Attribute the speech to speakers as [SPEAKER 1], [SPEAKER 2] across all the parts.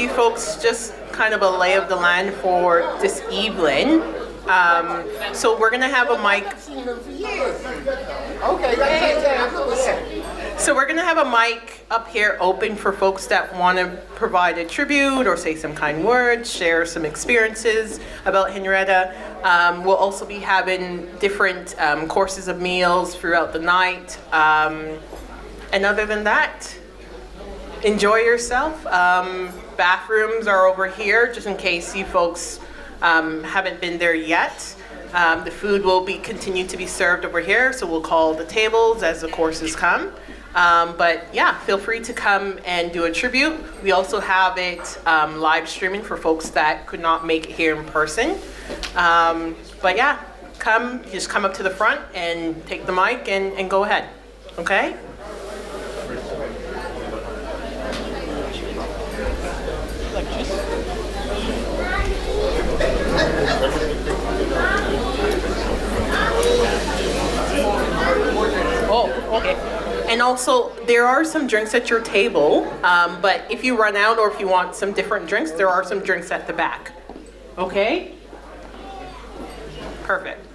[SPEAKER 1] you folks just kind of a lay of the land for this evening. So we're gonna have a mic. So we're gonna have a mic up here open for folks that want to provide a tribute or say some kind words, share some experiences about Henrietta. We'll also be having different courses of meals throughout the night. And other than that, enjoy yourself. Bathrooms are over here, just in case you folks haven't been there yet. The food will continue to be served over here, so we'll call the tables as the courses come. But yeah, feel free to come and do a tribute. We also have it live streaming for folks that could not make it here in person. But yeah, just come up to the front and take the mic and go ahead, okay? Oh, okay. And also, there are some drinks at your table, but if you run out or if you want some different drinks, there are some drinks at the back. Okay? Perfect.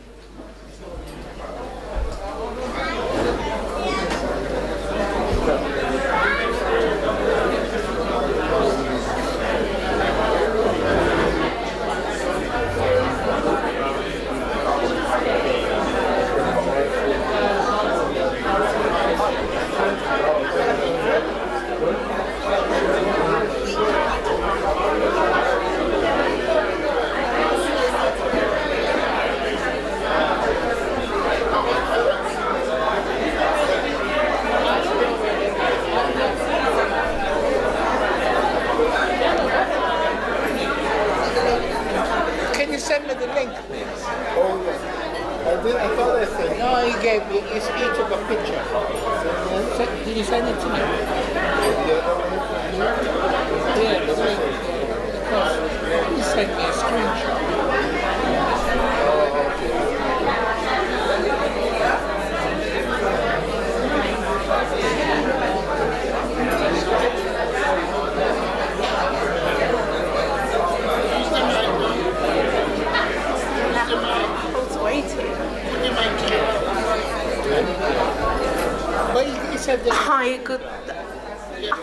[SPEAKER 2] Send me the link, please.
[SPEAKER 3] Oh, yes. I thought I said.
[SPEAKER 2] No, he gave me, he took a picture. Did you send it to me? Yeah, because he sent me a screenshot.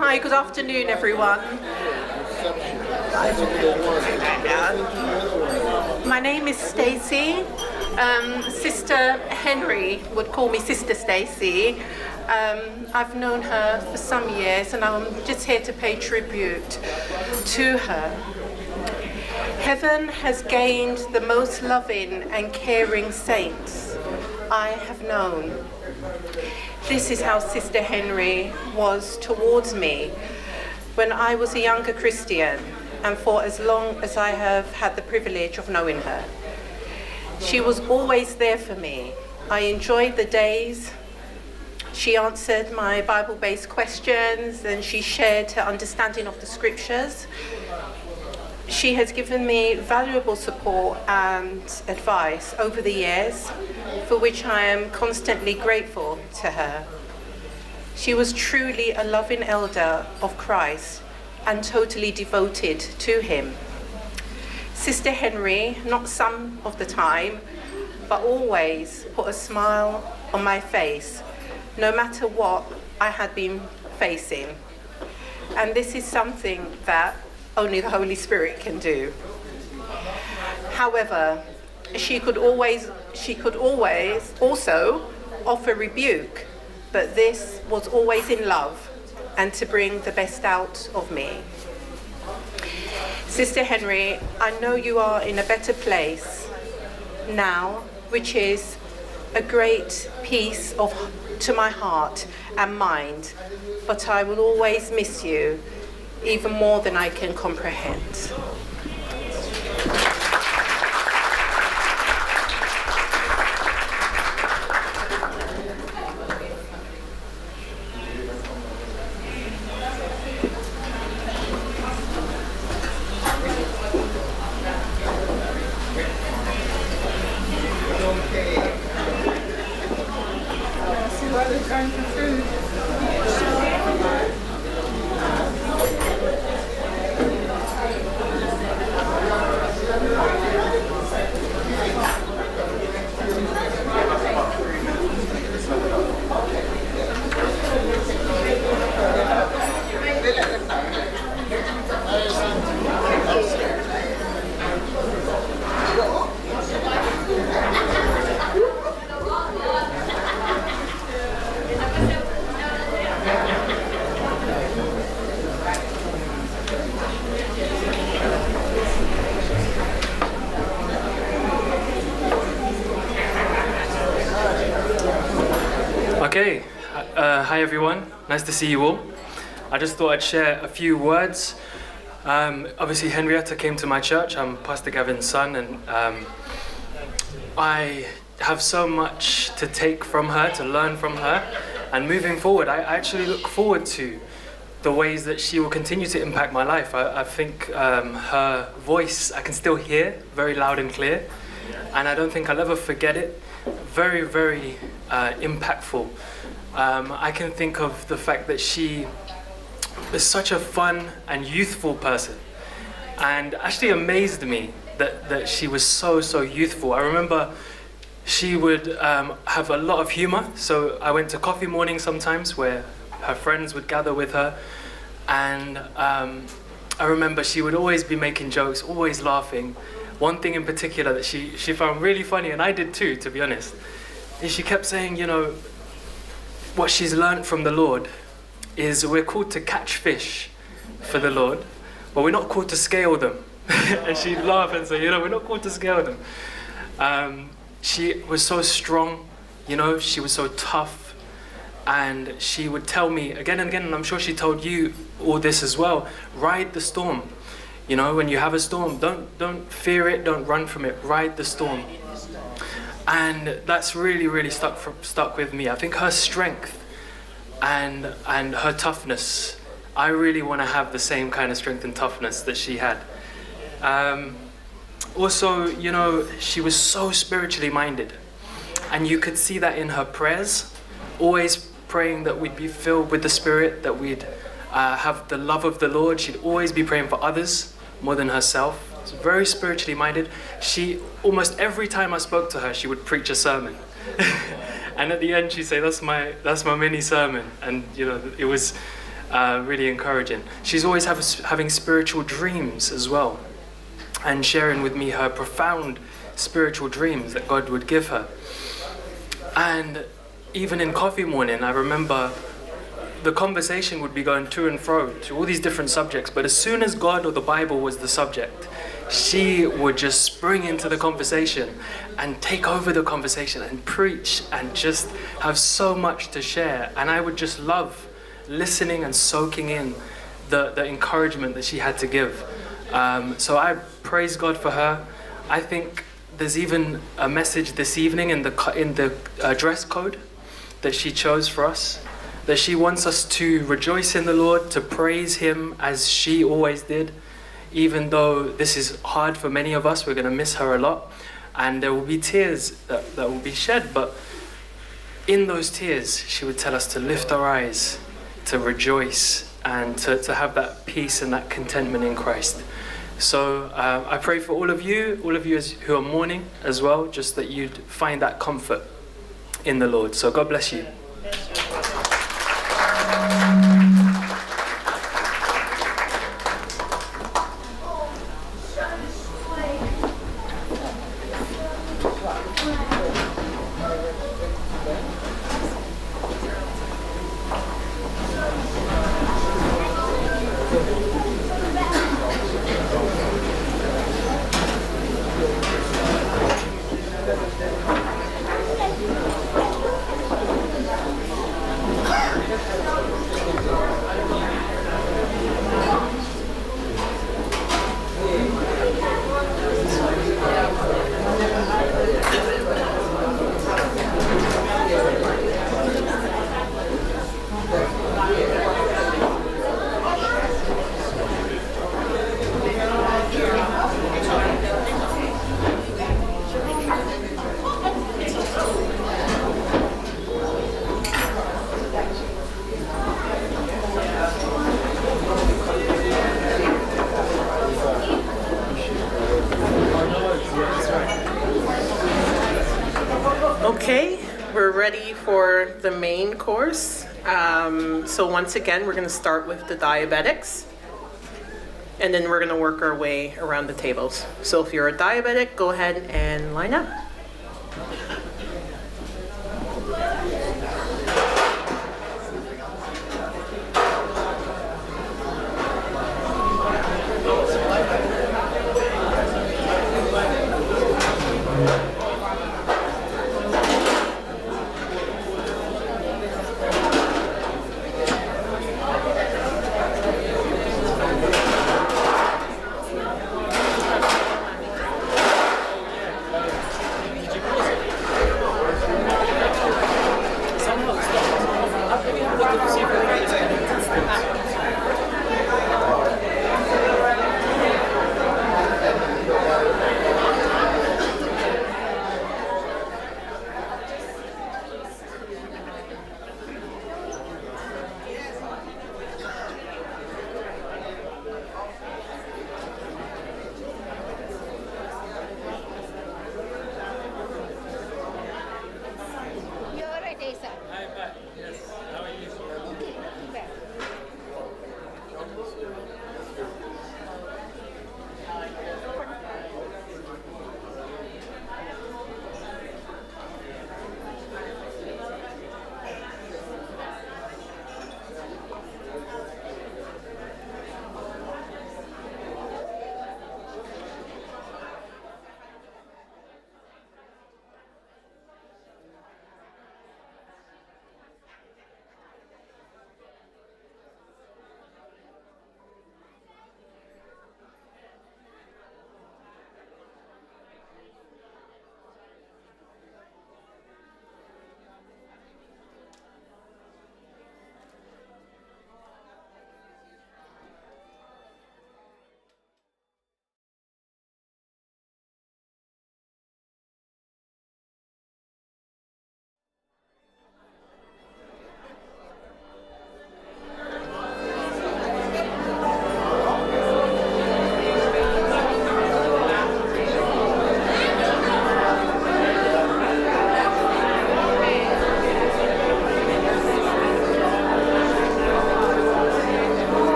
[SPEAKER 4] Hi, good afternoon, everyone. My name is Stacey. Sister Henry would call me Sister Stacey. I've known her for some years, and I'm just here to pay tribute to her. Heaven has gained the most loving and caring saints I have known. This is how Sister Henry was towards me when I was a younger Christian and for as long as I have had the privilege of knowing her. She was always there for me. I enjoyed the days. She answered my Bible-based questions and she shared her understanding of the scriptures. She has given me valuable support and advice over the years, for which I am constantly grateful to her. She was truly a loving elder of Christ and totally devoted to him. Sister Henry, not some of the time, but always put a smile on my face, no matter what I had been facing. And this is something that only the Holy Spirit can do. However, she could always also offer rebuke, but this was always in love and to bring the best out of me. Sister Henry, I know you are in a better place now, which is a great peace to my heart and mind, but I will always miss you even more than I can comprehend.
[SPEAKER 5] Hi everyone, nice to see you all. I just thought I'd share a few words. Obviously Henrietta came to my church. I'm Pastor Gavin's son, and I have so much to take from her, to learn from her. And moving forward, I actually look forward to the ways that she will continue to impact my life. I think her voice, I can still hear very loud and clear, and I don't think I'll ever forget it. Very, very impactful. I can think of the fact that she is such a fun and youthful person, and actually amazed me that she was so youthful. I remember she would have a lot of humor, so I went to coffee morning sometimes where her friends would gather with her, and I remember she would always be making jokes, always laughing. One thing in particular that she found really funny, and I did too, to be honest, is she kept saying, you know, what she's learned from the Lord is we're called to catch fish for the Lord, but we're not called to scale them. And she'd laugh and say, you know, we're not called to scale them. She was so strong, you know, she was so tough, and she would tell me again and again, and I'm sure she told you all this as well, ride the storm. You know, when you have a storm, don't fear it, don't run from it, ride the storm. And that's really stuck with me. I think her strength and her toughness, I really want to have the same kind of strength and toughness that she had. Also, you know, she was so spiritually minded, and you could see that in her prayers, always praying that we'd be filled with the Spirit, that we'd have the love of the Lord. She'd always be praying for others more than herself. She's very spiritually minded. She, almost every time I spoke to her, she would preach a sermon. And at the end she'd say, that's my mini sermon. And you know, it was really encouraging. She's always having spiritual dreams as well, and sharing with me her profound spiritual dreams that God would give her. And even in coffee morning, I remember the conversation would be going to and fro to all these different subjects, but as soon as God or the Bible was the subject, she would just spring into the conversation and take over the conversation and preach and just have so much to share. And I would just love listening and soaking in the encouragement that she had to give. So I praise God for her. I think there's even a message this evening in the dress code that she chose for us, that she wants us to rejoice in the Lord, to praise Him as she always did. Even though this is hard for many of us, we're going to miss her a lot, and there will be tears that will be shed, but in those tears, she would tell us to lift our eyes, to rejoice, and to have that peace and that contentment in Christ. So I pray for all of you who are mourning as well, just that you'd find that comfort in the Lord. So God bless you.
[SPEAKER 1] Okay, we're ready for the main course. So once again, we're going to start with the diabetics, and then we're going to work our way around the tables. So if you're a diabetic, go ahead and line up.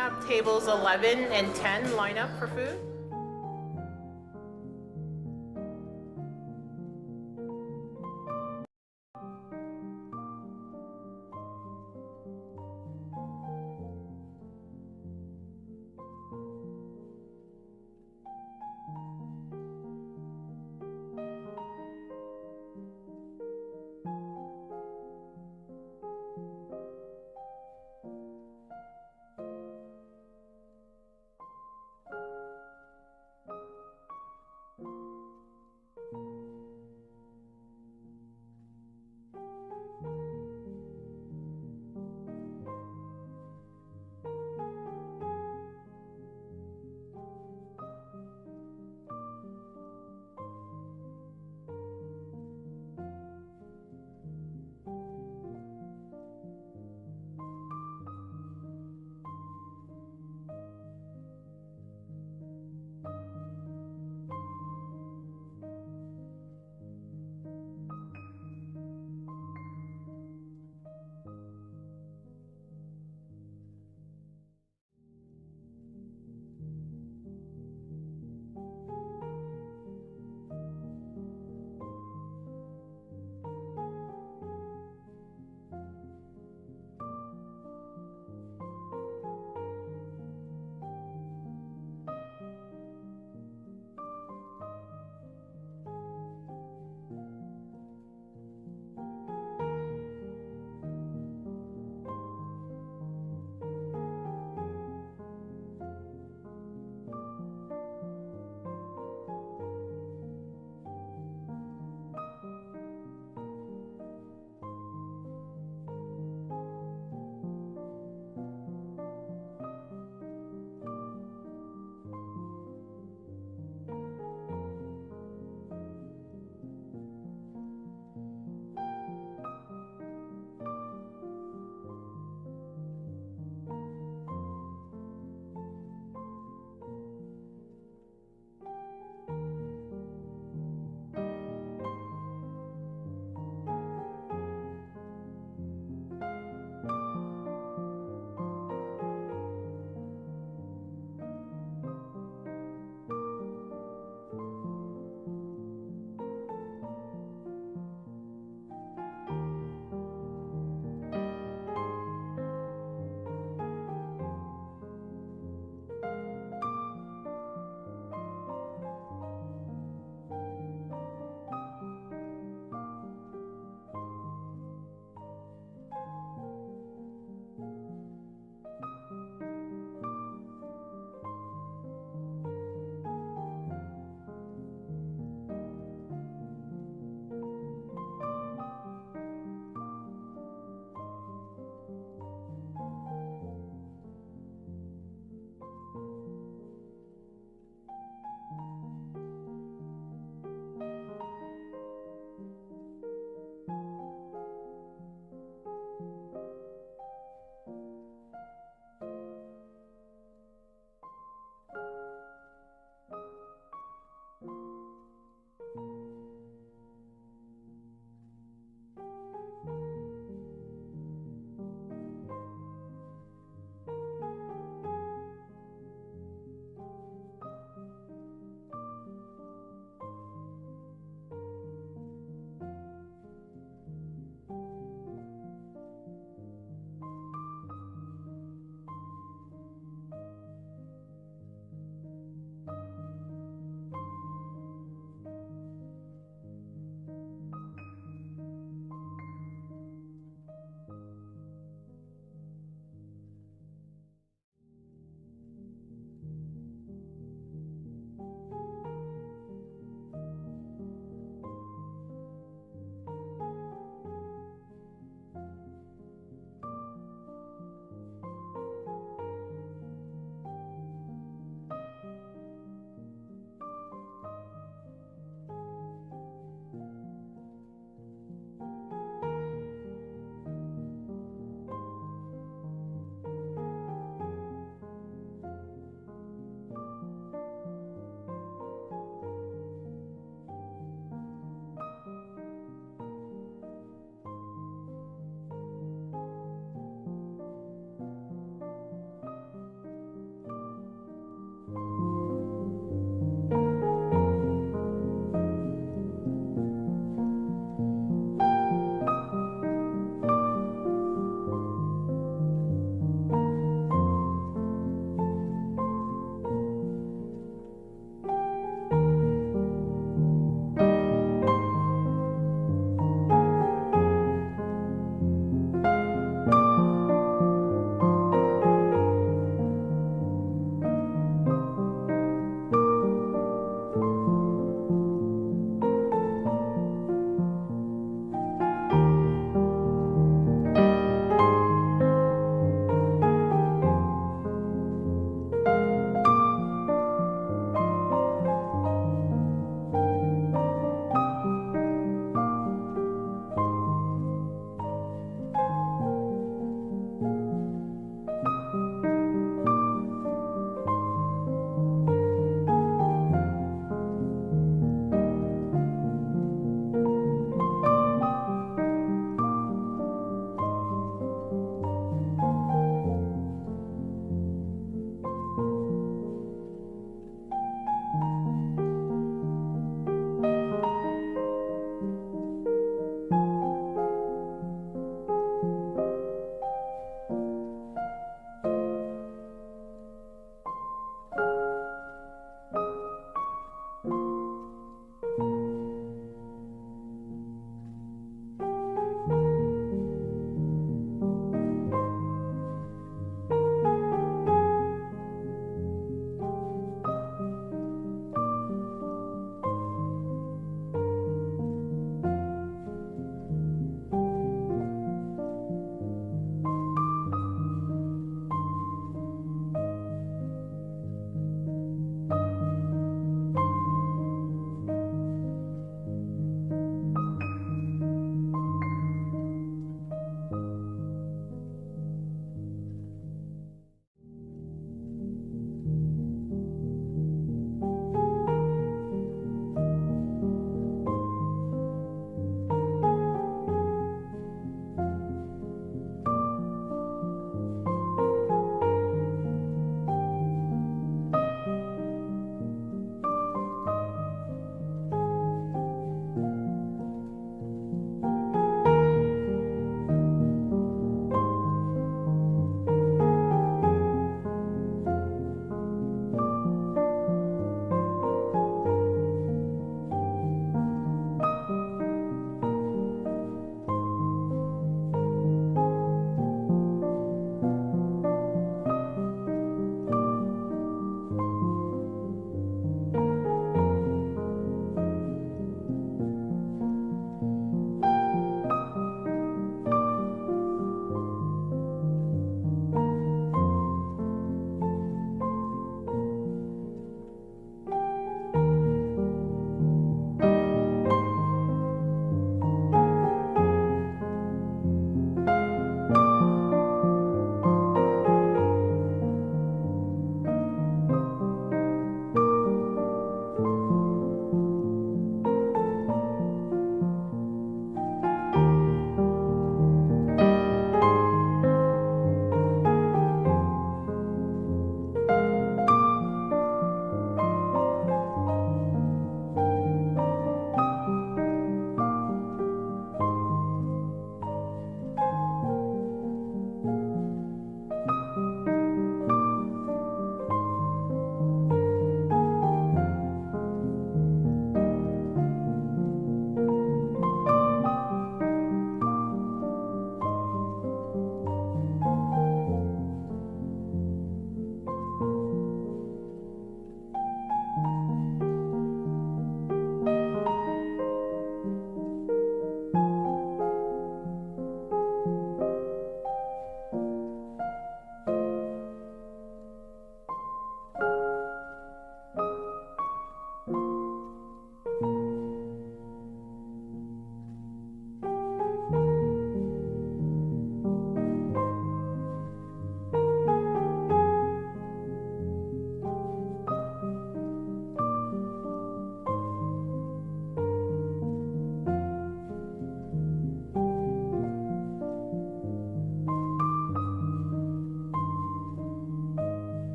[SPEAKER 1] have tables 11 and 10 line up for food.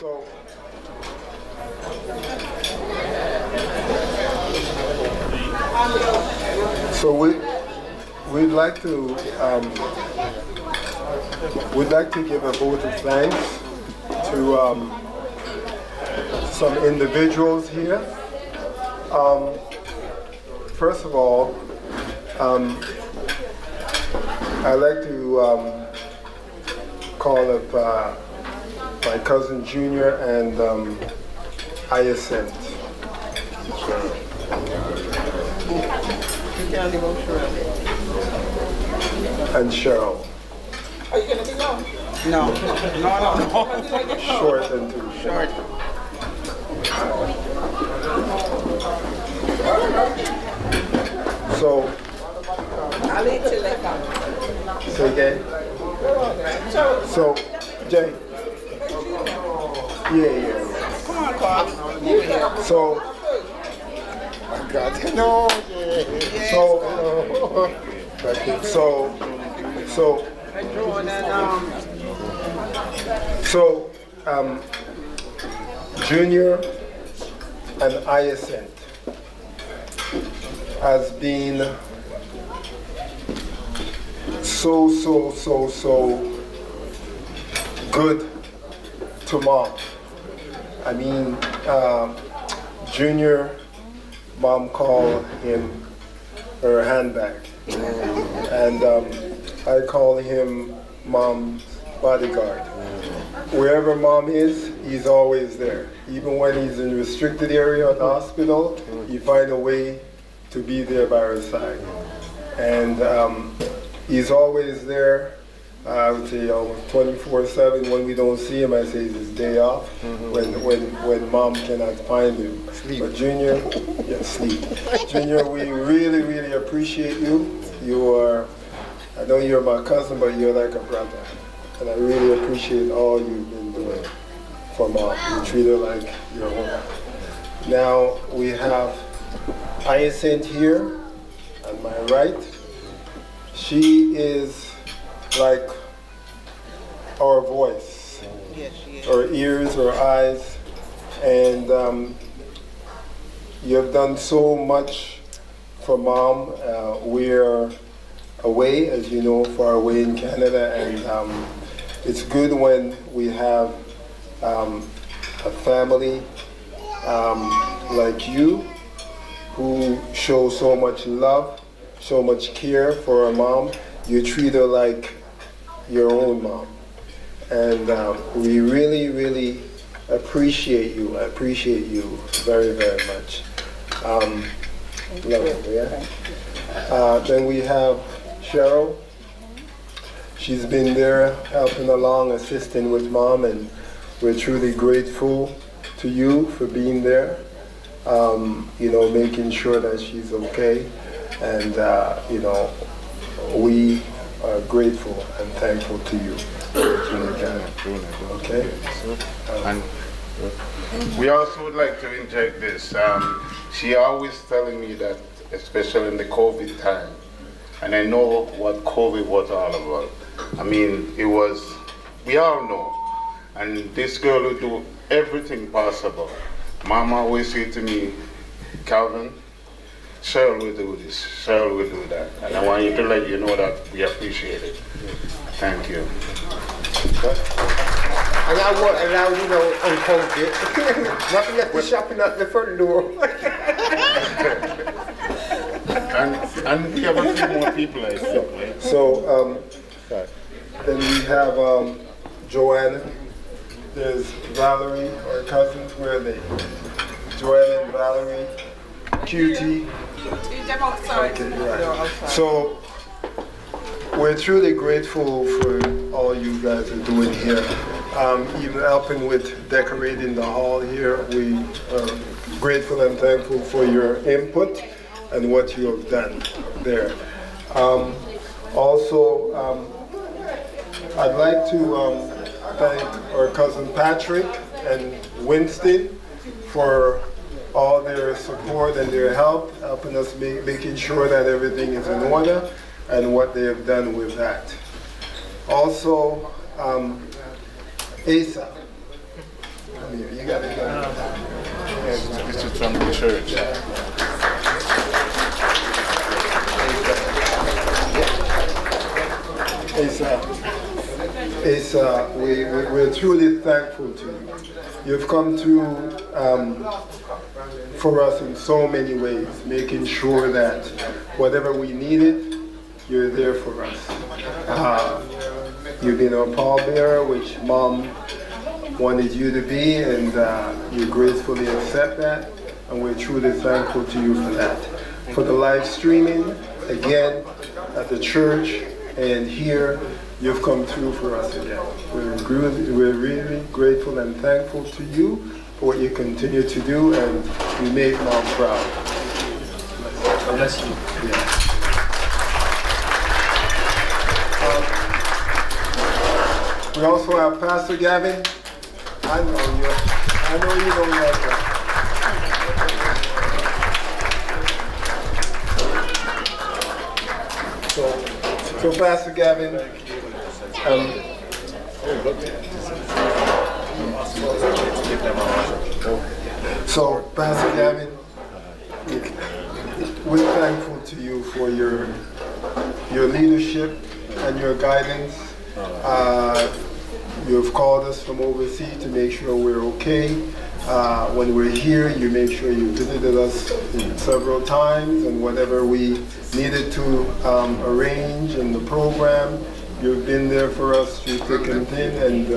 [SPEAKER 3] So we'd like to give a vote of thanks to some individuals here. First of all, I'd like to call up my cousin Junior and Hyacinth. And Cheryl.
[SPEAKER 2] Are you going to be long? No.
[SPEAKER 3] Short and too short. So,
[SPEAKER 2] I'll eat till they come.
[SPEAKER 3] say again. So, Jay. Yeah.
[SPEAKER 2] Come on, Carl.
[SPEAKER 3] So,
[SPEAKER 2] God, no.
[SPEAKER 3] Junior and Hyacinth has been so good to Mom. I mean, Junior, Mom called him her handbag, and I call him Mom's bodyguard. Wherever Mom is, he's always there. Even when he's in restricted area at the hospital, he finds a way to be there by her side. And he's always there. I would say 24/7. When we don't see him, I say it's his day off. When Mom cannot find him. But Junior, yeah, sleep. Junior, we really appreciate you. You are, I know you're my cousin, but you're like a brother. And I really appreciate all you've been doing for Mom. You treat her like your own. Now we have Hyacinth here on my right. She is like our voice,
[SPEAKER 2] Yes, she is.
[SPEAKER 3] our ears, our eyes, and you have done so much for Mom. We're away, as you know, far away in Canada, and it's good when we have a family like you who show so much love, so much care for our Mom. You treat her like your own Mom. And we really appreciate you. I appreciate you very much. Love you, yeah? Then we have Cheryl. She's been there helping along, assisting with Mom, and we're truly grateful to you for being there, making sure that she's okay. And, we are grateful and thankful to you. Okay?
[SPEAKER 6] And we also would like to inject this. She always telling me that, especially in the COVID time, and I know what COVID was all about. I mean, it was, we all know, and this girl will do everything possible. Mama always say to me, Calvin, Cheryl will do this, Cheryl will do that. And I want you to let you know that we appreciate it. Thank you.
[SPEAKER 3] And I on COVID. Not to get the shopping at the front door.
[SPEAKER 6] and we have a few more people, I think, right?
[SPEAKER 3] So, then we have Joanna. There's Valerie, our cousins. Where are they? Joanna and Valerie. Cutie. Okay, right. So, we're truly grateful for all you guys are doing here. Even helping with decorating the hall here. We are grateful and thankful for your input and what you have done there. Also, I'd like to thank our cousin Patrick and Winston for all their support and their help, helping us making sure that everything is in order and what they have done with that. Also, Asa, come here. You got to come.
[SPEAKER 6] This is from the church.
[SPEAKER 3] We're truly thankful to you. You've come through for us in so many ways, making sure that whatever we needed, you're there for us. You've been our pallbearer, which Mom wanted you to be, and you gracefully accept that, and we're truly thankful to you for that. For the live streaming, again, at the church and here, you've come through for us again. We're really grateful and thankful to you for what you continue to do, and you make Mom proud.
[SPEAKER 5] Bless you.
[SPEAKER 3] Yeah. We also have Pastor Gavin. I know you don't like that. So Pastor Gavin, we're thankful to you for your leadership and your guidance. You've called us from overseas to make sure we're okay. When we're here, you make sure you visited us several times, and whatever we needed to arrange in the program, you've been there for us through thick and thin, and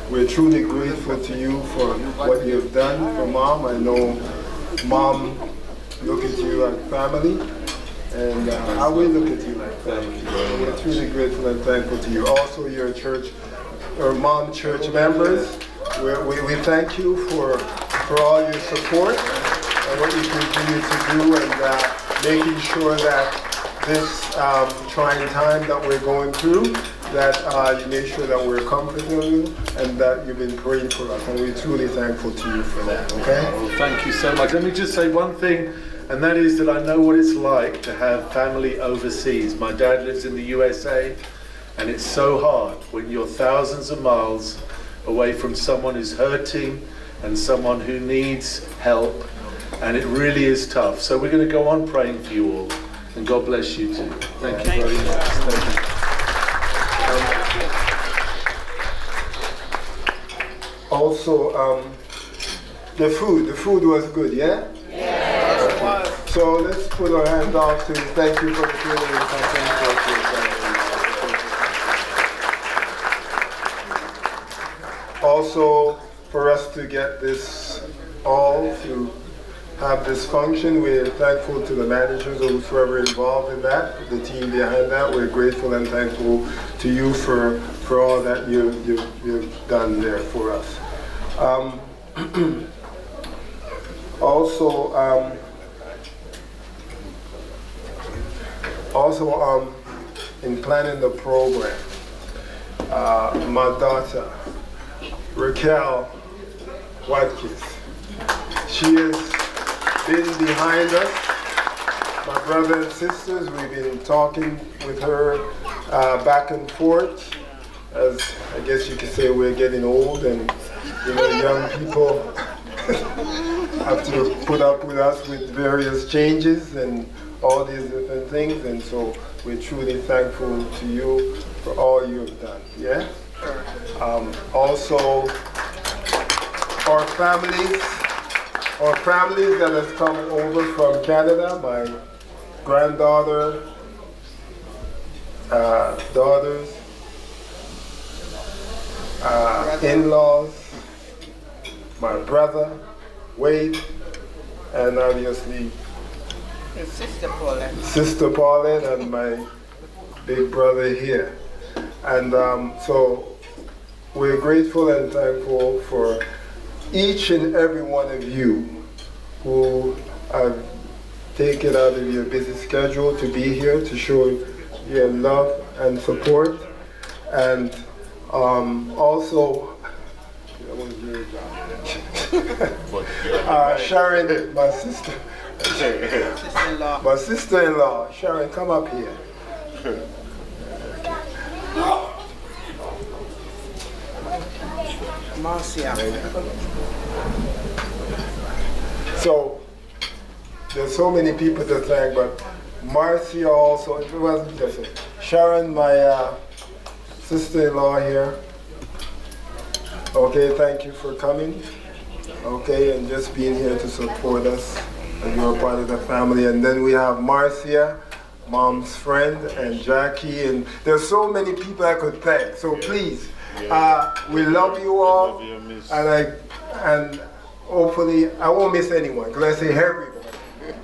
[SPEAKER 3] we're truly grateful to you for what you've done for Mom. I know Mom look at you like family, and I will look at you like family. We're truly grateful and thankful to you. Also, your church, or Mom church members, we thank you for all your support and what you continue to do, and making sure that this trying time that we're going through, that you make sure that we're comfortable and that you've been praying for us. And we're truly thankful to you for that, okay?
[SPEAKER 7] Well, thank you so much. Let me just say one thing, and that is that I know what it's like to have family overseas. My dad lives in the USA, and it's so hard when you're thousands of miles away from someone who's hurting and someone who needs help, and it really is tough. So we're going to go on praying for you all, and God bless you too. Thank you very much. Thank you.
[SPEAKER 3] Also, the food was good, yeah?
[SPEAKER 2] Yes, it was.
[SPEAKER 3] So let's put our hands off to thank you for the food and also, for us to get this all, to have this function, we're thankful to the managers or whoever involved in that, the team behind that. We're grateful and thankful to you for all that you've done there for us. Also, in planning the program, my daughter, Raquel Watkins, she has been behind us. My brother and sisters, we've been talking with her back and forth, as I guess you could say we're getting old, and young people have to put up with us with various changes and all these different things, and so we're truly thankful to you for all you've done. Yeah. Also, our families that have come over from Canada, my granddaughter, daughters, in-laws, my brother, Wade, and obviously Sister Pauline and my big brother here. And so we're grateful and thankful for each and every one of you who have taken out of your busy schedule to be here to show your love and support. And also, Sharon, my sister. My sister-in-law, Sharon, come up here.
[SPEAKER 2] Marcia.
[SPEAKER 3] So, there's so many people to thank, but Marcia also, it wasn't just it. Sharon, my sister-in-law here. Okay, thank you for coming. Okay, and just being here to support us. And you're part of the family. And then we have Marcia, Mom's friend, and Jackie, and there's so many people I could thank. So please, we love you all, and hopefully I won't miss anyone because I say everyone.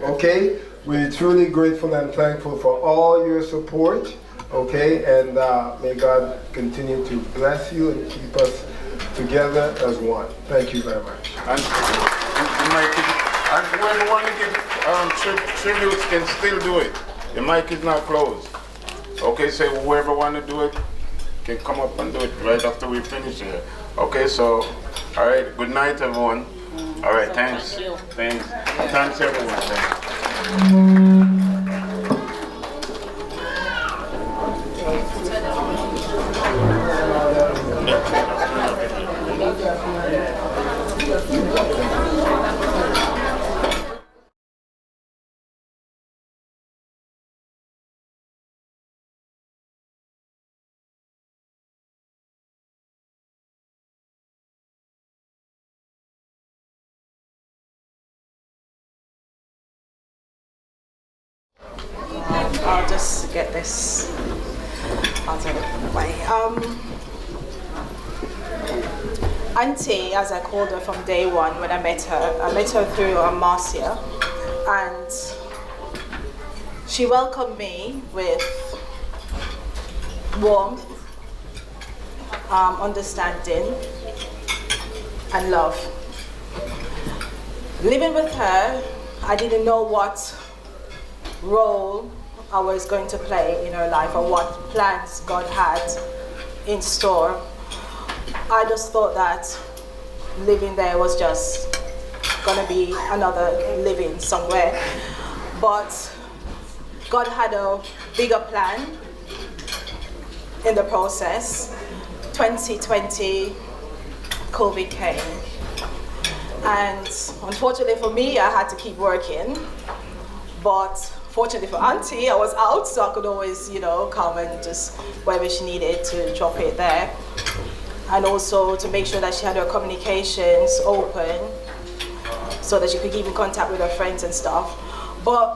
[SPEAKER 3] Okay, we're truly grateful and thankful for all your support. Okay, and may God continue to bless you and keep us together as one. Thank you very much.
[SPEAKER 6] And whoever want to give tributes can still do it. The mic is not closed. Okay, so whoever want to do it can come up and do it right after we finish here. Okay, so, all right, good night, everyone. All right, thanks. Thanks. Thanks, everyone. Thanks.
[SPEAKER 8] I'll just get this out of the way. Auntie, as I called her from day one when I met her through Marcia, and she welcomed me with warmth, understanding, and love. Living with her, I didn't know what role I was going to play in her life or what plans God had in store. I just thought that living there was just gonna be another living somewhere. But God had a bigger plan in the process. 2020, COVID came. And unfortunately for me, I had to keep working. But fortunately for Auntie, I was out, so I could always, come and just wherever she needed to drop it there. And also to make sure that she had her communications open so that she could keep in contact with her friends and stuff. But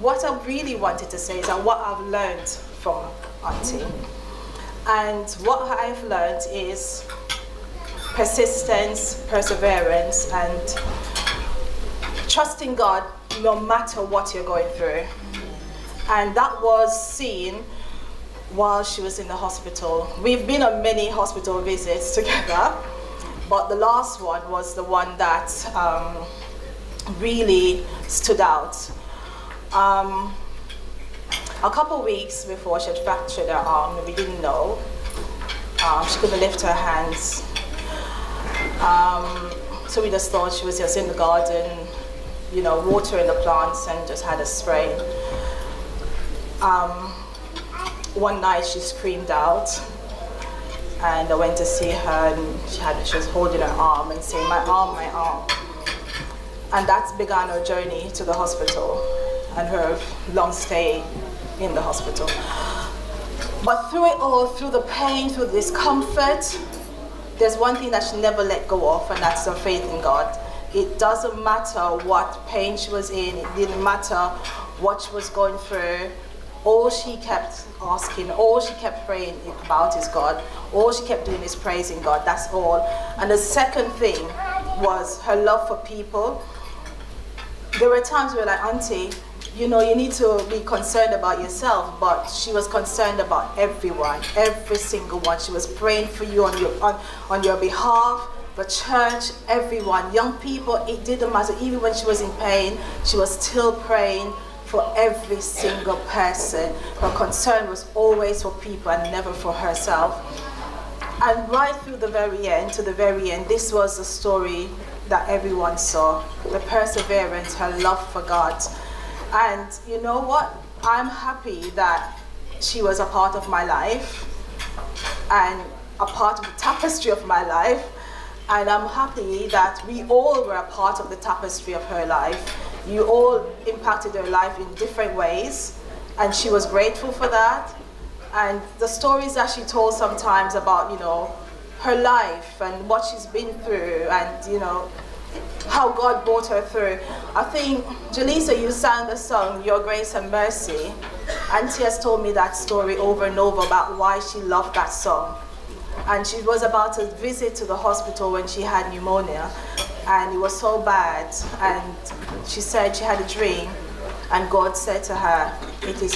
[SPEAKER 8] what I really wanted to say is that what I've learned from Auntie. And what I've learned is persistence, perseverance, and trusting God no matter what you're going through. And that was seen while she was in the hospital. We've been on many hospital visits together, but the last one was the one that really stood out. A couple weeks before she had fractured her arm, and we didn't know. She couldn't lift her hands. So we just thought she was just in the garden, watering the plants, and just had a sprain. One night she screamed out, and I went to see her, and she was holding her arm and saying, "My arm, my arm." And that began her journey to the hospital and her long stay in the hospital. But through it all, through the pain, through the discomfort, there's one thing that she never let go of, and that's her faith in God. It doesn't matter what pain she was in, it didn't matter what she was going through. All she kept asking, all she kept praying about is God. All she kept doing is praising God, that's all. And the second thing was her love for people. There were times where like, "Auntie, you need to be concerned about yourself," but she was concerned about everyone, every single one. She was praying for you on your behalf, the church, everyone, young people, it didn't matter. Even when she was in pain, she was still praying for every single person. Her concern was always for people and never for herself. And right through the very end, to the very end, this was the story that everyone saw. The perseverance, her love for God. And you know what? I'm happy that she was a part of my life. And a part of the tapestry of my life. And I'm happy that we all were a part of the tapestry of her life. You all impacted her life in different ways, and she was grateful for that. And the stories that she told sometimes about, her life and what she's been through, and, how God brought her through. I think, Jaleesa, you sang the song, Your Grace and Mercy. Auntie has told me that story over and over about why she loved that song. And she was about to visit to the hospital when she had pneumonia, and it was so bad. And she said she had a dream, and God said to her, it is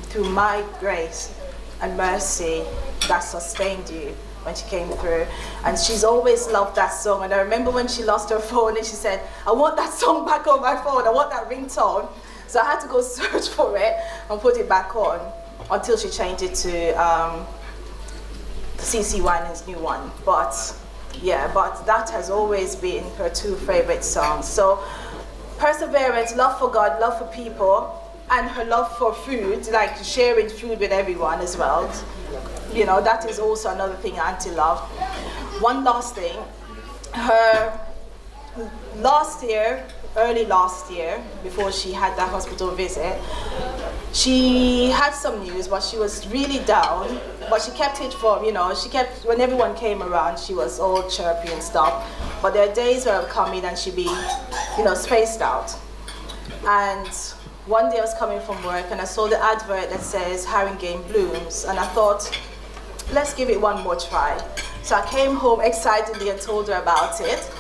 [SPEAKER 8] through my grace and mercy that sustained you when she came through. And she's always loved that song. And I remember when she lost her phone and she said, I want that song back on my phone, I want that ringtone. So I had to go search for it and put it back on until she changed it to CC Winans' new one. But that has always been her two favorite songs. So perseverance, love for God, love for people, and her love for food, like sharing food with everyone as well. That is also another thing Auntie loved. One last thing, her early last year, before she had that hospital visit, she had some news, but she was really down. But she kept it from, when everyone came around, she was all chirpy and stuff. But there are days where I would come in and she'd be, spaced out. And one day I was coming from work and I saw the advert that says Haringey blooms, and I thought, let's give it one more try. So I came home excitedly and told her about it.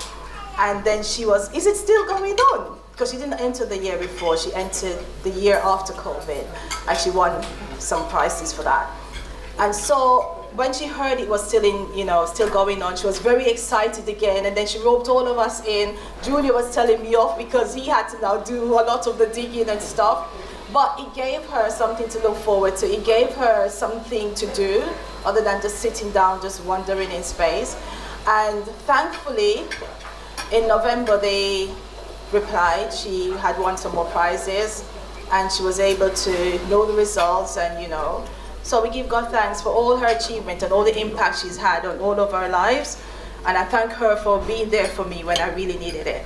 [SPEAKER 8] And then she was, is it still going on? Because she didn't enter the year before, she entered the year after COVID, and she won some prizes for that. And so when she heard it was still going on, she was very excited again, and then she roped all of us in. Julia was telling me off because he had to now do a lot of the digging and stuff. But it gave her something to look forward to. It gave her something to do other than just sitting down, just wandering in space. And thankfully, in November, they replied. She had won some more prizes, and she was able to know the results, and So we give God thanks for all her achievement and all the impact she's had on all of our lives. And I thank her for being there for me when I really needed it.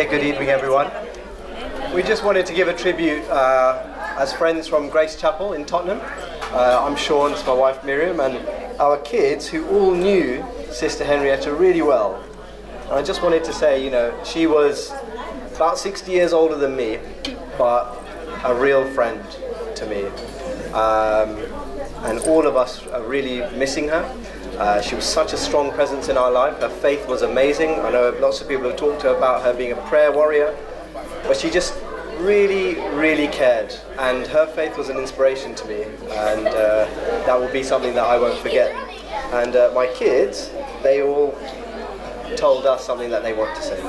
[SPEAKER 9] Okay, good evening everyone. We just wanted to give a tribute as friends from Grace Chapel in Tottenham. I'm Sean, it's my wife Miriam, and our kids who all knew Sister Henrietta really well. And I just wanted to say, you know, she was about 60 years older than me, but a real friend to me. And all of us are really missing her. She was such a strong presence in our life. Her faith was amazing. I know lots of people have talked to her about her being a prayer warrior, but she just really, really cared. And her faith was an inspiration to me, and that will be something that I won't forget. And my kids, they all told us something that they want to say.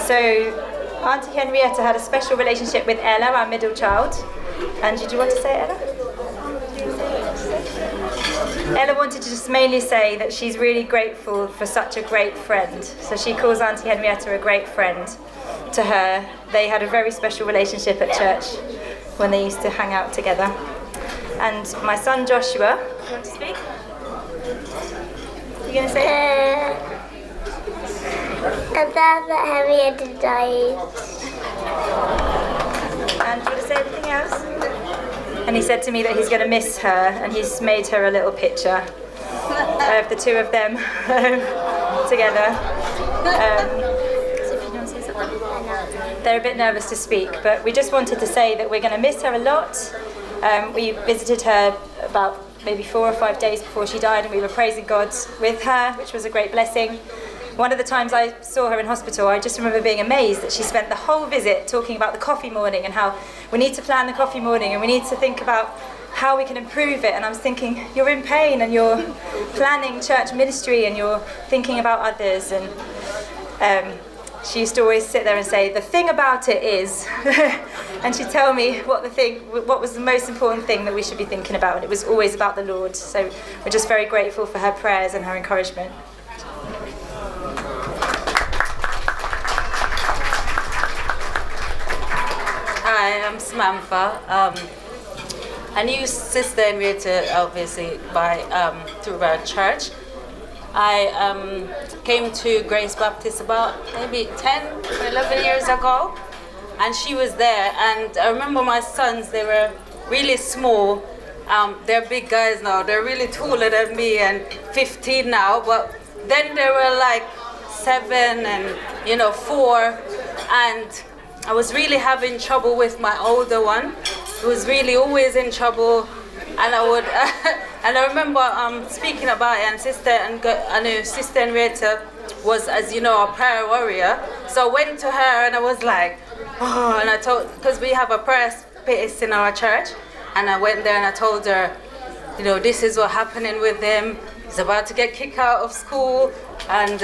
[SPEAKER 10] So Auntie Henrietta had a special relationship with Ella, our middle child. And did you want to say it, Ella? Ella wanted to just mainly say that she's really grateful for such a great friend. So she calls Auntie Henrietta a great friend to her. They had a very special relationship at church when they used to hang out together. And my son Joshua, do you want to speak? You going to say
[SPEAKER 11] I'm glad that Henrietta died.
[SPEAKER 10] And do you want to say anything else? And he said to me that he's going to miss her, and he's made her a little picture of the two of them together. They're a bit nervous to speak, but we just wanted to say that we're going to miss her a lot. We visited her about maybe 4 or 5 days before she died, and we were praising God with her, which was a great blessing. One of the times I saw her in hospital, I just remember being amazed that she spent the whole visit talking about the coffee morning and how we need to plan the coffee morning and we need to think about how we can improve it. And I was thinking, you're in pain and you're planning church ministry and you're thinking about others. And she used to always sit there and say, the thing about it is, and she'd tell me what was the most important thing that we should be thinking about, and it was always about the Lord. So we're just very grateful for her prayers and her encouragement.
[SPEAKER 12] Hi, I'm Samantha. I knew Sister Henrietta obviously through our church. I came to Grace Baptist about maybe 10 or 11 years ago, and she was there. And I remember my sons, they were really small. They're big guys now. They're really taller than me and 15 now, but then they were like 7 and 4, and I was really having trouble with my older one. He was really always in trouble, and I would, and I remember speaking about it, and I knew Sister Henrietta was, as you know, a prayer warrior. So I went to her and I was like, oh, and I told, because we have a prayer space in our church, and I went there and I told her, this is what's happening with him. He's about to get kicked out of school, and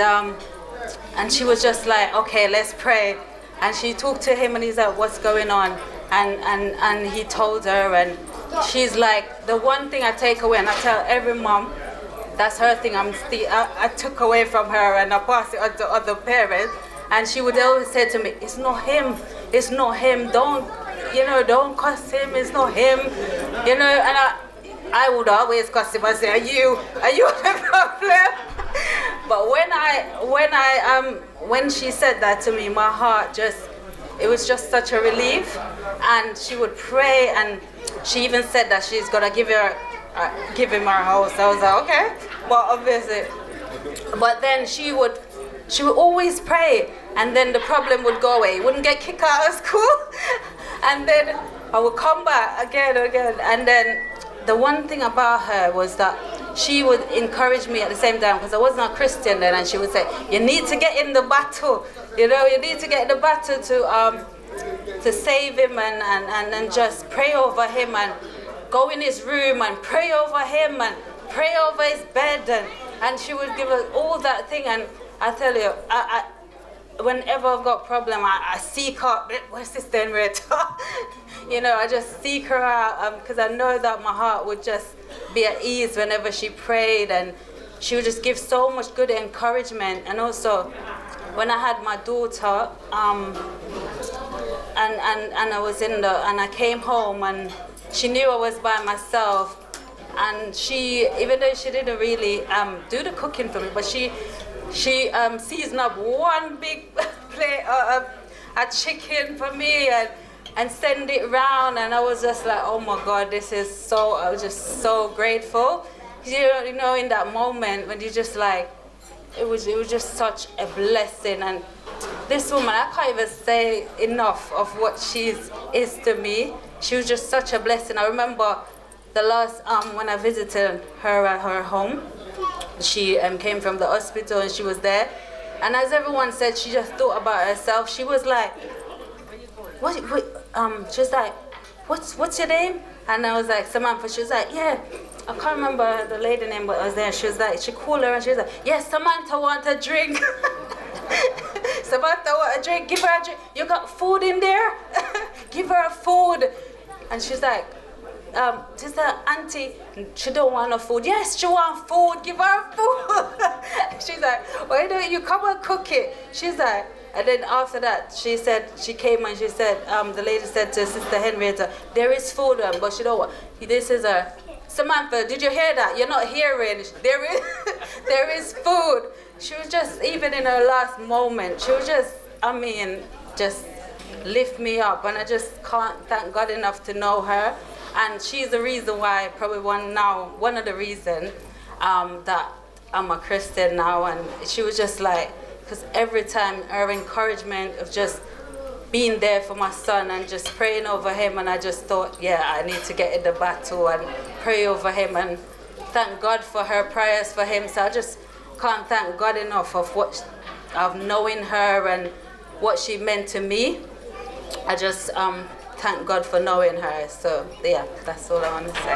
[SPEAKER 12] she was just like, okay, let's pray. And she talked to him and he's like, what's going on? And he told her, and she's like, the one thing I take away, and I tell every mom, that's her thing, I took away from her and I passed it on to other parents. And she would always say to me, it's not him, don't cuss him, it's not him, and I would always cuss him and say, are you the problem? But when she said that to me, my heart it was just such a relief. And she would pray, and she even said that she's gonna give him her house. I was like, okay, well, obviously. But then she would always pray, and then the problem would go away. He wouldn't get kicked out of school, and then I would come back again, and then the one thing about her was that she would encourage me at the same time, because I wasn't a Christian then, and she would say, you need to get in the battle, you need to get in the battle to save him and just pray over him and go in his room and pray over him and pray over his bed, and she would give us all that thing. And I tell you, I whenever I've got a problem, I seek out, where's Sister Henrietta? I just seek her out, because I know that my heart would just be at ease whenever she prayed, and she would just give so much good encouragement. And also, when I had my daughter, and I was and I came home, and she knew I was by myself, and she, even though she didn't really do the cooking for me, but she she seasoned up one big plate of a chicken for me and send it round, and I was just like, oh my God, this is so, I was just so grateful. You know, in that moment when you just like, it was just such a blessing. And this woman, I can't even say enough of what she is to me. She was just such a blessing. I remember the last, when I visited her at her home, she came from the hospital and she was there. And as everyone said, she just thought about herself. She was like, she was like, what's your name? And I was like, Samantha. She was like, yeah. I can't remember the lady name, but I was there. She was like, she called her and she was like, yes, Samantha want a drink. Samantha want a drink. Give her a drink. You got food in there? Give her food. And she's like, sister, auntie, she don't want no food. Yes, she want food. Give her food. She's like, why don't you come and cook it? She's like, and then after that, she said, she came and she said, the lady said to Sister Henrietta, there is food, but she don't want. This is her. Samantha, did you hear that? You're not hearing. There is food. She was just, even in her last moment, she was just, just lift me up. And I just can't thank God enough to know her. And she's the reason why, probably one of the reasons that I'm a Christian now. And she was just like, because every time her encouragement of just being there for my son and just praying over him, and I just thought, yeah, I need to get in the battle and pray over him, and thank God for her prayers for him. So I just can't thank God enough of knowing her and what she meant to me. I just thank God for knowing her. So yeah, that's all I want to say.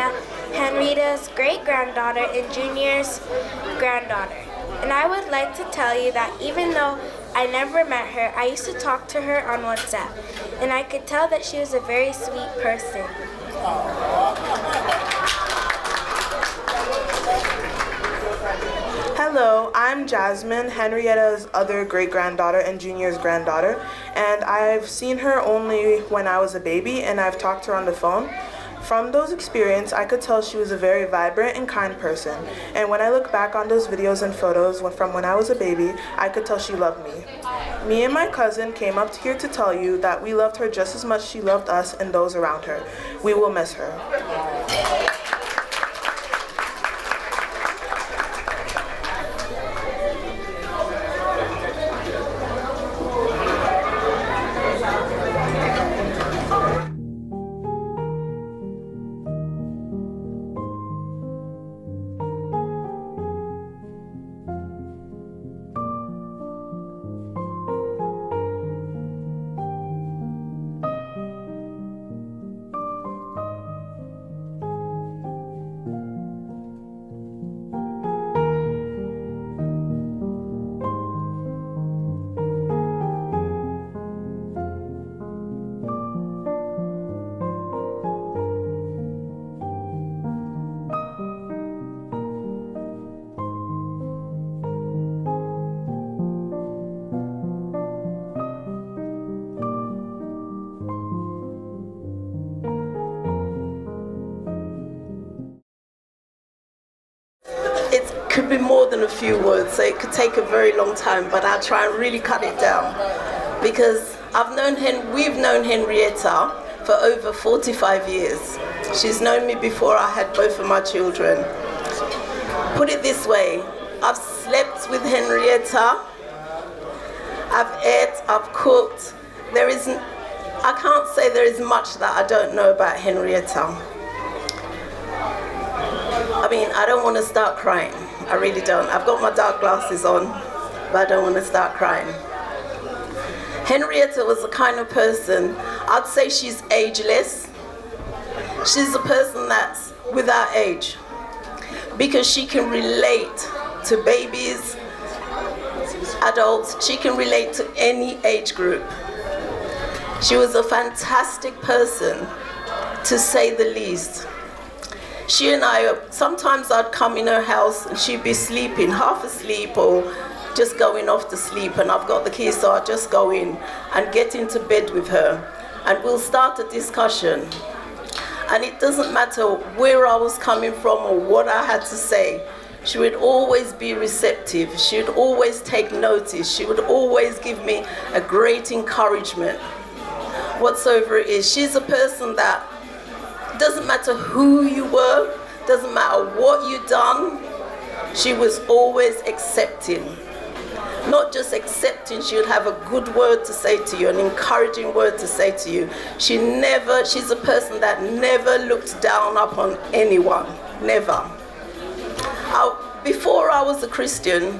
[SPEAKER 11] Sonia, Henrietta's great-granddaughter and Junior's granddaughter. And I would like to tell you that even though I never met her, I used to talk to her on WhatsApp, and I could tell that she was a very sweet person.
[SPEAKER 13] Hello, I'm Jasmine, Henrietta's other great-granddaughter and Junior's granddaughter, and I've seen her only when I was a baby, and I've talked to her on the phone. From those experiences, I could tell she was a very vibrant and kind person, and when I look back on those videos and photos from when I was a baby, I could tell she loved me. Me and my cousin came up here to tell you that we loved her just as much as she loved us and those around her. We will miss her.
[SPEAKER 14] It could be more than a few words, so it could take a very long time, but I'll try and really cut it down. Because we've known Henrietta for over 45 years. She's known me before I had both of my children. Put it this way, I've slept with Henrietta, I've ate, I've cooked. I can't say there is much that I don't know about Henrietta. I mean, I don't want to start crying. I really don't. I've got my dark glasses on, but I don't want to start crying. Henrietta was the kind of person, I'd say she's ageless. She's a person that's without age, because she can relate to babies, adults. She can relate to any age group. She was a fantastic person, to say the least. She and I, sometimes I'd come in her house and she'd be sleeping, half asleep or just going off to sleep, and I've got the keys, so I'd just go in and get into bed with her and we'll start a discussion. And it doesn't matter where I was coming from or what I had to say, she would always be receptive. She would always take notice. She would always give me a great encouragement. Whatsoever it is, she's a person that doesn't matter who you were, doesn't matter what you done, she was always accepting. Not just accepting, she would have a good word to say to you, an encouraging word to say to you. She's a person that never looked down upon anyone, never. Before I was a Christian,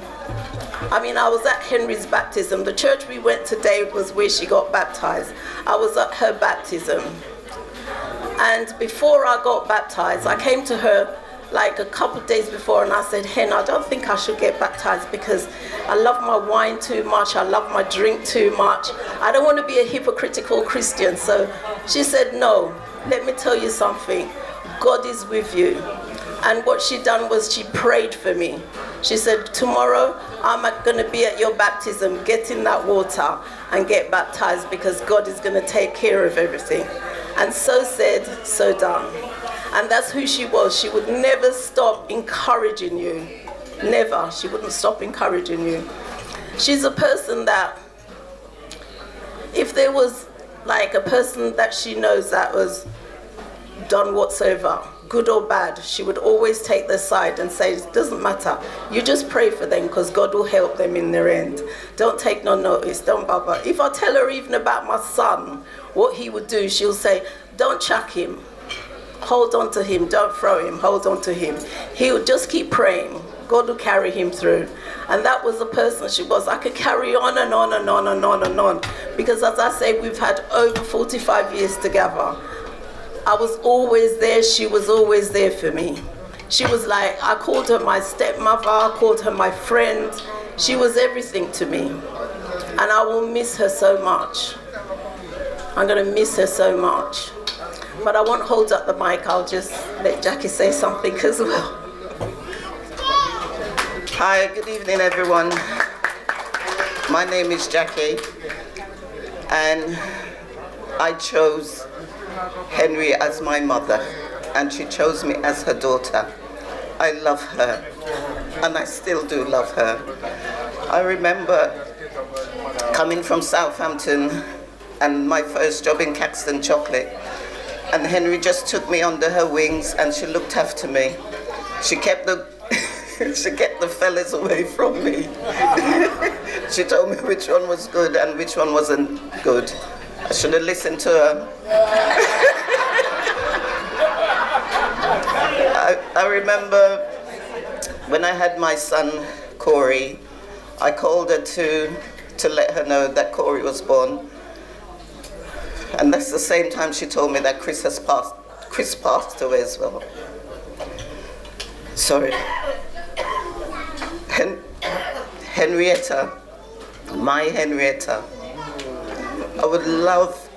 [SPEAKER 14] I was at Henry's baptism. The church we went today was where she got baptized. I was at her baptism. And before I got baptized, I came to her like a couple of days before and I said, Hen, I don't think I should get baptized because I love my wine too much, I love my drink too much. I don't want to be a hypocritical Christian. So she said, no, let me tell you something. God is with you. And what she done was she prayed for me. She said, tomorrow I'm going to be at your baptism, get in that water and get baptized because God is going to take care of everything. And so said, so done. And that's who she was. She would never stop encouraging you. Never. She wouldn't stop encouraging you. She's a person that, if there was like a person that she knows that was done whatsoever, good or bad, she would always take their side and say, it doesn't matter. You just pray for them because God will help them in their end. Don't take no notice, don't bother. If I tell her even about my son, what he would do, she'll say, don't chuck him. Hold on to him, don't throw him, hold on to him. He'll just keep praying. God will carry him through. And that was the person she was. I could carry on and on and on and on and on. Because as I say, we've had over 45 years together. I was always there. She was always there for me. She was like, I called her my stepmother, I called her my friend. She was everything to me. And I will miss her so much. I'm going to miss her so much. But I won't hold up the mic, I'll just let Jackie say something as well.
[SPEAKER 15] Hi, good evening everyone. My name is Jackie and I chose Henry as my mother and she chose me as her daughter. I love her and I still do love her. I remember coming from Southampton and my first job in Caxton Chocolate, and Henry just took me under her wings and she looked after me. She kept the fellas away from me. She told me which one was good and which one wasn't good. I should have listened to her. I remember when I had my son Corey, I called her to let her know that Corey was born. And that's the same time she told me that Chris passed away as well. Sorry. Henrietta, my Henrietta. I would love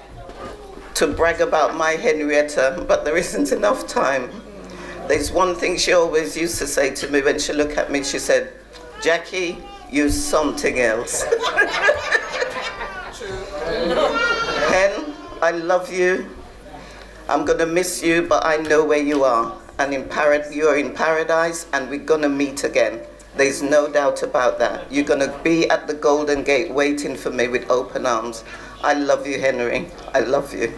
[SPEAKER 15] to brag about my Henrietta, but there isn't enough time. There's one thing she always used to say to me when she looked at me, she said, Jackie, you're something else. Hen, I love you. I'm gonna miss you, but I know where you are. And you're in paradise and we're gonna meet again. There's no doubt about that. You're gonna be at the Golden Gate waiting for me with open arms. I love you, Henry. I love you.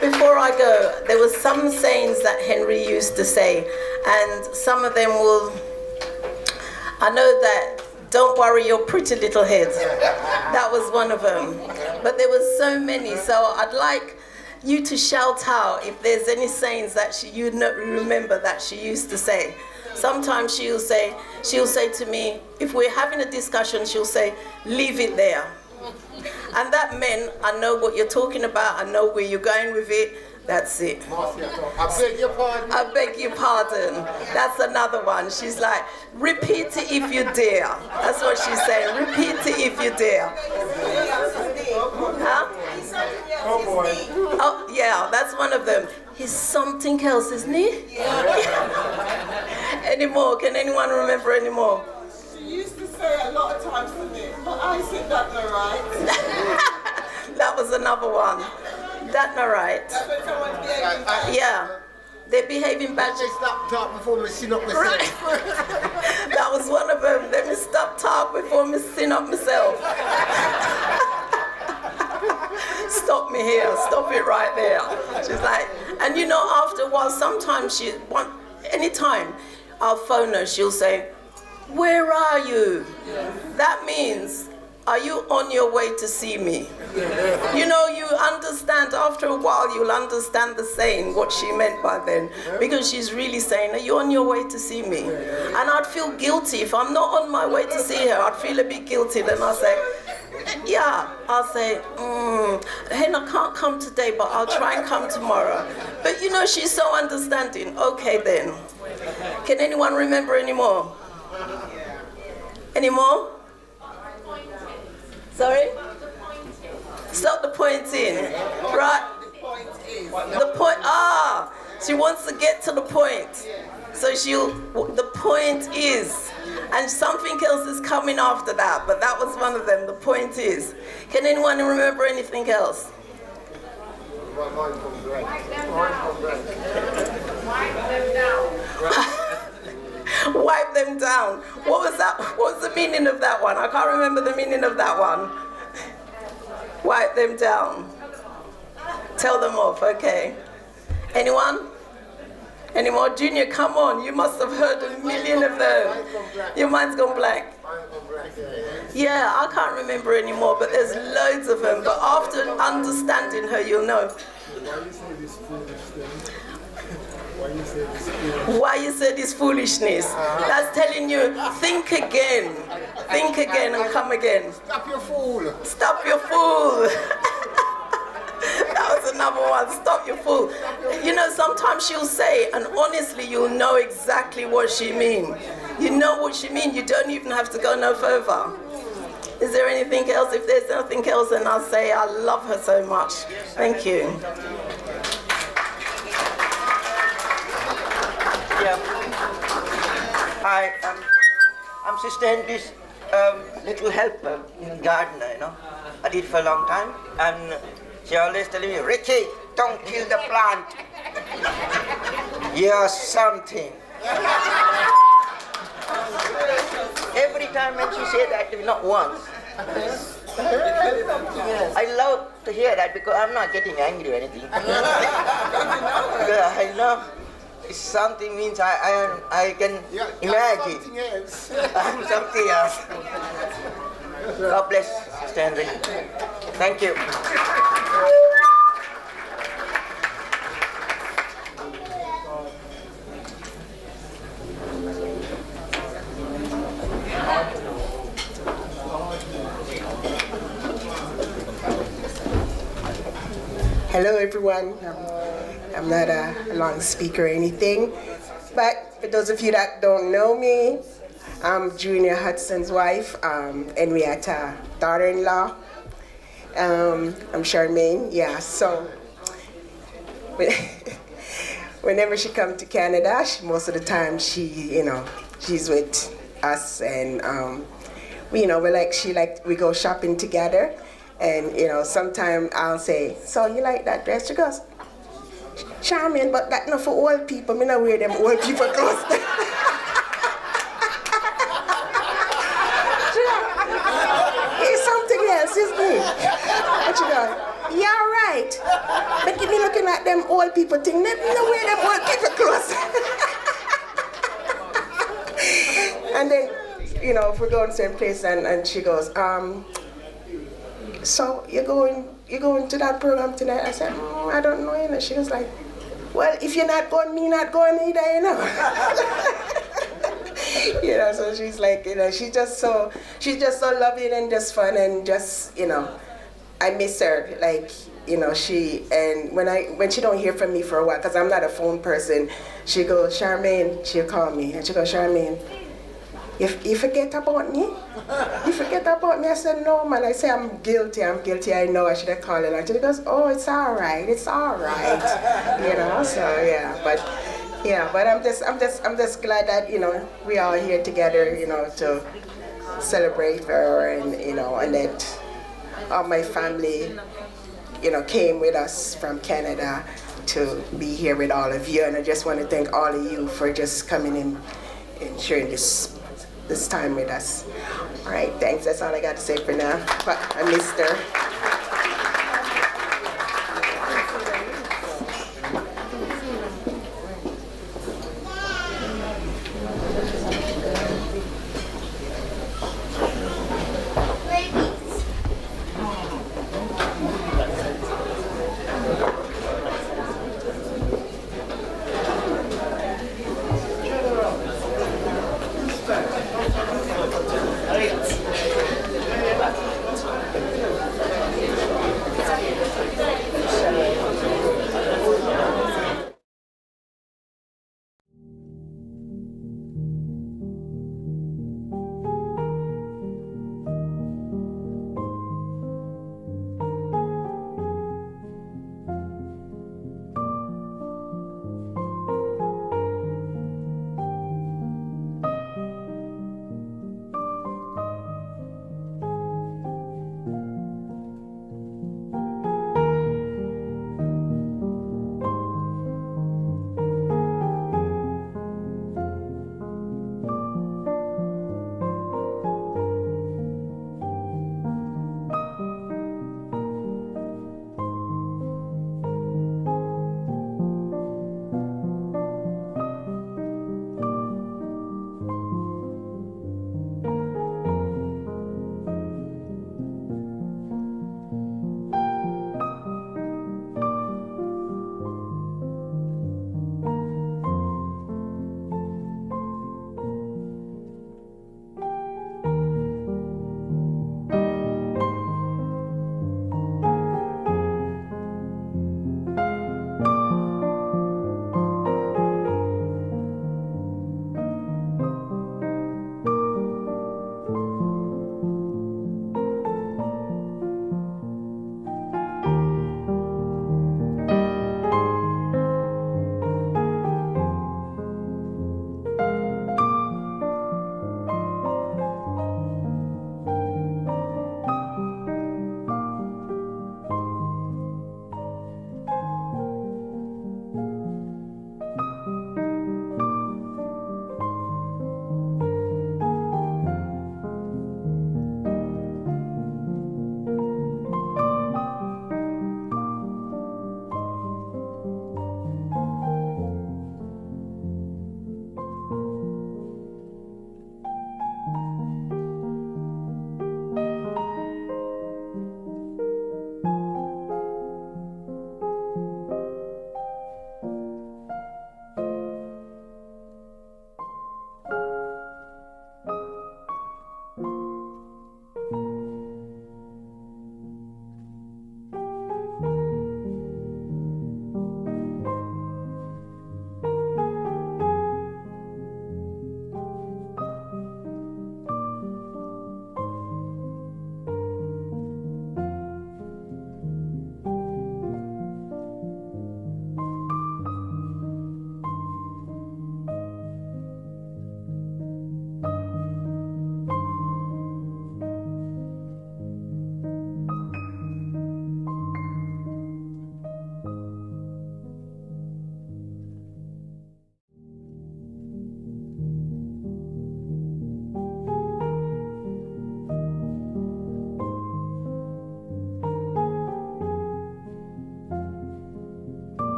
[SPEAKER 14] Before I go, there were some sayings that Henry used to say, and some of them I know that, don't worry your pretty little head. That was one of them. But there were so many, so I'd like you to shout out if there's any sayings that you remember that she used to say. Sometimes she'll say to me, if we're having a discussion, she'll say, leave it there. And that meant, I know what you're talking about, I know where you're going with it, that's it.
[SPEAKER 2] I beg your pardon?
[SPEAKER 14] I beg your pardon. That's another one. She's like, repeat it if you dare. That's what she's saying, repeat it if you dare. Huh? Oh, yeah, that's one of them. He's something else, isn't he? Any more? Can anyone remember any more?
[SPEAKER 16] She used to say a lot of times to me, but I said that no right.
[SPEAKER 14] That was another one. That no right.
[SPEAKER 16] That's when someone's behaving bad.
[SPEAKER 14] Yeah. They're behaving bad.
[SPEAKER 2] Let me stop talk before me sin up myself.
[SPEAKER 14] Right. That was one of them. Let me stop talk before me sin up myself. Stop me here. Stop it right there. She's like, and you know, after a while, sometimes anytime I'll phone her, she'll say, where are you? That means, are you on your way to see me? You know, you understand, after a while, you'll understand the saying, what she meant by then. Because she's really saying, are you on your way to see me? And I'd feel guilty. If I'm not on my way to see her, I'd feel a bit guilty. Then I'll say, yeah. I'll say, Hen, I can't come today, but I'll try and come tomorrow. But you know, she's so understanding. Okay then. Can anyone remember any more? Any more? Sorry? Stop the pointing. Right? The point, she wants to get to the point. So the point is, and something else is coming after that, but that was one of them, the point is. Can anyone remember anything else? Wipe them down. What was that? What was the meaning of that one? I can't remember the meaning of that one. Wipe them down. Tell them off, okay. Anyone? Any more? Junior, come on. You must have heard a million of them. Your mind's gone blank. Yeah, I can't remember anymore, but there's loads of them. But after understanding her, you'll know. Why you say this foolishness? That's telling you, think again. think again and come again.
[SPEAKER 2] Stop your fool.
[SPEAKER 14] Stop your fool. That was another one. Stop your fool. You know, sometimes she'll say, and honestly, you'll know exactly what she means. You know what she means. You don't even have to go no further. Is there anything else? If there's nothing else, then I'll say I love her so much. Thank you.
[SPEAKER 17] Yeah. Hi, I'm Sister Henry's little helper in gardener, you know. I did for a long time, and she always telling me, Ricky, don't kill the plant. You're something. Every time when she said that, not once. I love to hear that because I'm not getting angry or anything. I know it's something means I can imagine. I'm something else. God bless, Sister Henry. Thank you.
[SPEAKER 18] Hello everyone. I'm not a long speaker or anything, but for those of you that don't know me, I'm Junior Hudson's wife, Henrietta, daughter-in-law. I'm Charmaine, yeah, so whenever she comes to Canada, most of the time she's with us, and we go shopping together. And sometimes I'll say, so you like that dress? She goes, Charmaine, but that not for old people. Me not wear them old people clothes. It's something else, isn't it? And she goes, yeah, right. But keep me looking at them old people thing. Me not wear them old people clothes. And then, if we're going to the same place, and she goes, so you're going to that program tonight? I said, I don't know, She was like, well, if you're not going, me not going either, So she's like, she's just so loving and just fun and just, I miss her. Like, and when she don't hear from me for a while, because I'm not a phone person, she goes, Charmaine, she'll call me, and she goes, Charmaine, you forget about me? You forget about me? I said, no, man. I say, I'm guilty. I know I should have called her. And she goes, oh, it's all right. So yeah, but I'm just glad that, we are here together, to celebrate her, and, and that all my family, came with us from Canada to be here with all of you. And I just want to thank all of you for just coming in and sharing this time with us. All right, thanks. That's all I got to say for now. But I missed her.